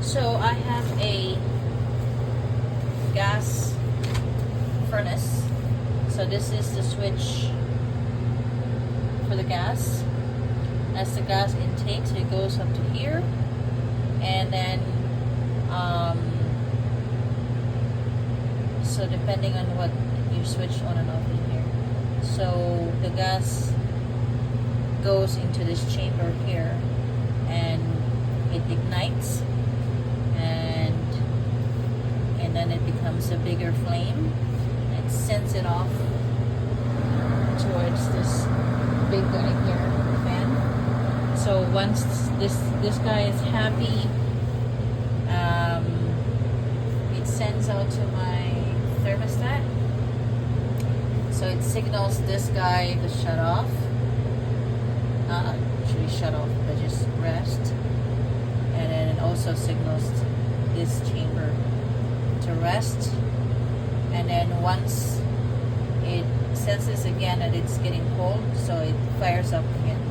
So I have a gas furnace. So this is the switch for the gas. That's the gas intake, so it goes up to here, and then so depending on what you switch on and off in here, so the gas goes into this chamber here and it ignites, and then it becomes a bigger flame. It sends it off towards this big guy here, fan. So once this guy is happy, it sends out to my thermostat. So it signals this guy to shut off. Not actually shut off, but just rest. And then it also signals this chamber to rest. And then once it senses again that it's getting cold, so it fires up again.